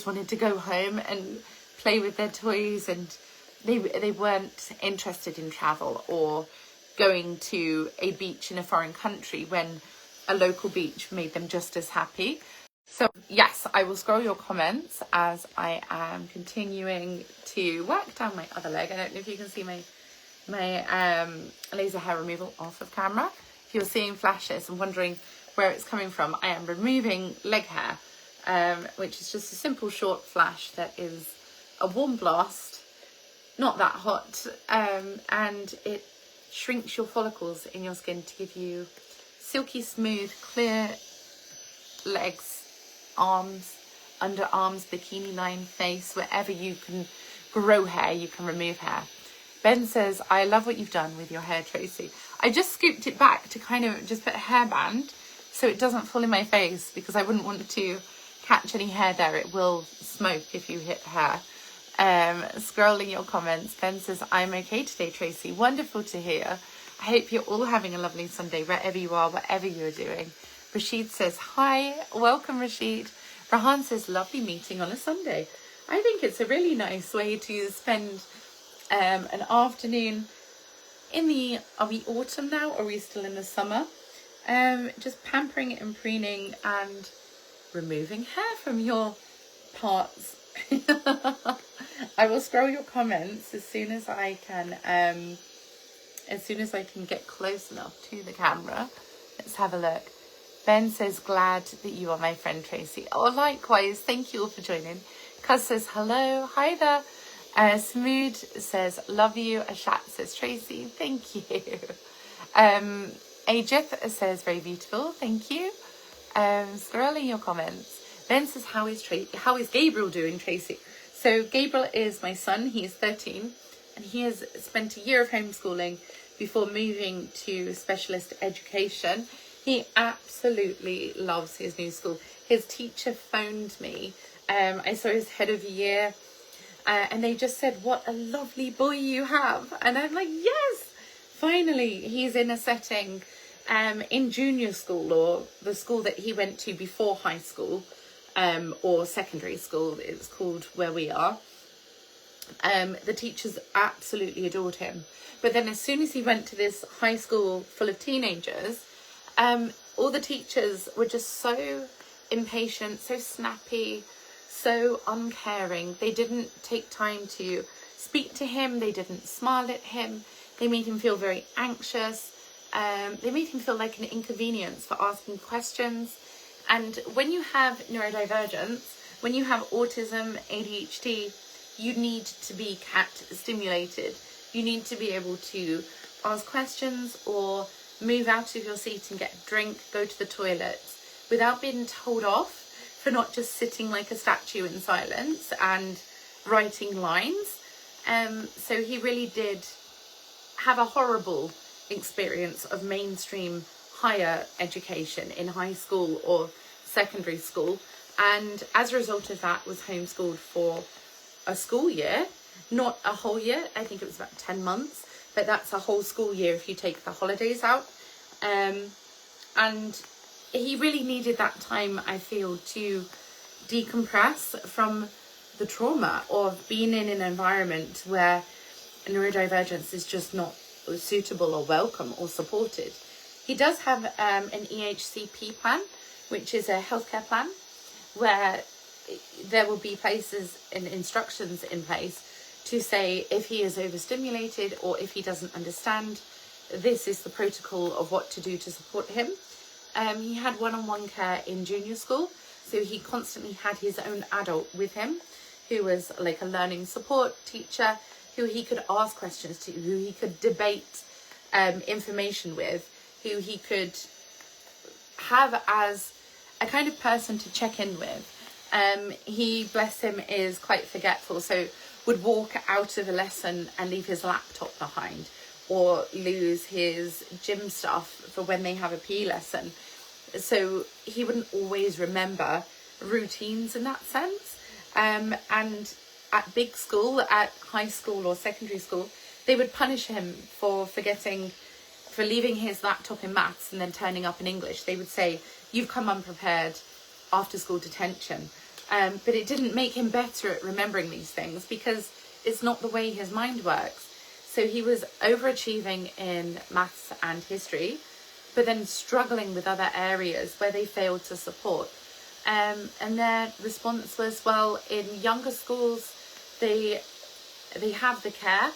just wanted to go home and play with their toys, and they weren't interested in travel or going to a beach in a foreign country when a local beach made them just as happy. So yes, I will scroll your comments as I am continuing to work down my other leg. I don't know if you can see my laser hair removal off of camera. If you're seeing flashes and wondering where it's coming from, I am removing leg hair, which is just a simple short flash that is a warm blast, not that hot, and it shrinks your follicles in your skin to give you silky smooth, clear legs, arms, underarms, bikini line, face. Wherever you can grow hair, you can remove hair. Ben says, I love what you've done with your hair, Tracy. I just scooped it back to kind of just put a hairband so it doesn't fall in my face, because I wouldn't want to catch any hair there. It will smoke if you hit hair. Scrolling your comments, Ben says, I'm okay today, Tracy. Wonderful to hear. I hope you're all having a lovely Sunday wherever you are, whatever you're doing. Rashid says, hi, welcome Rashid. Rahan says, lovely meeting on a Sunday. I think it's a really nice way to spend an afternoon in the, are we autumn now, or are we still in the summer? Just pampering and preening and removing hair from your parts. I will scroll your comments as soon as I can get close enough to the camera. Let's have a look. Ben says, glad that you are my friend, Tracy. Oh, likewise. Thank you all for joining. Cuz says, hello. Hi there. Smood says, love you. Ashat says, Tracy. Thank you. Ajith says, very beautiful. Thank you. Scrolling your comments. Ben says, how is Gabriel doing, Tracy? So Gabriel is my son. He is 13, and he has spent a year of homeschooling before moving to specialist education. He absolutely loves his new school. His teacher phoned me. I saw his head of year, and they just said, what a lovely boy you have. And I'm like, yes, finally, he's in a setting in junior school, or the school that he went to before high school, or secondary school, it's called where we are. The teachers absolutely adored him. But then as soon as he went to this high school full of teenagers, all the teachers were just so impatient, so snappy, so uncaring. They didn't take time to speak to him. They didn't smile at him. They made him feel very anxious. They made him feel like an inconvenience for asking questions. And when you have neurodivergence, when you have autism, ADHD, you need to be cat stimulated. You need to be able to ask questions or move out of your seat and get a drink, go to the toilet without being told off for not just sitting like a statue in silence and writing lines. So he really did have a horrible experience of mainstream higher education in high school or secondary school, and as a result of that was homeschooled for a school year, not a whole year. I think it was about 10 months, but that's a whole school year if you take the holidays out. And he really needed that time, I feel, to decompress from the trauma of being in an environment where neurodivergence is just not suitable or welcome or supported. He does have an EHCP plan, which is a healthcare plan, where there will be places and instructions in place to say if he is overstimulated or if he doesn't understand, this is the protocol of what to do to support him. He had one-on-one care in junior school, so he constantly had his own adult with him, who was like a learning support teacher, who he could ask questions to, who he could debate information with, who he could have as a kind of person to check in with. He, bless him, is quite forgetful, so would walk out of a lesson and leave his laptop behind, or lose his gym stuff for when they have a PE lesson. So he wouldn't always remember routines in that sense. And at big school, at high school or secondary school, they would punish him for leaving his laptop in maths and then turning up in English. They would say, you've come unprepared, after school detention. But it didn't make him better at remembering these things because it's not the way his mind works. So he was overachieving in maths and history, but then struggling with other areas where they failed to support. And their response was, well, in younger schools, they have the care,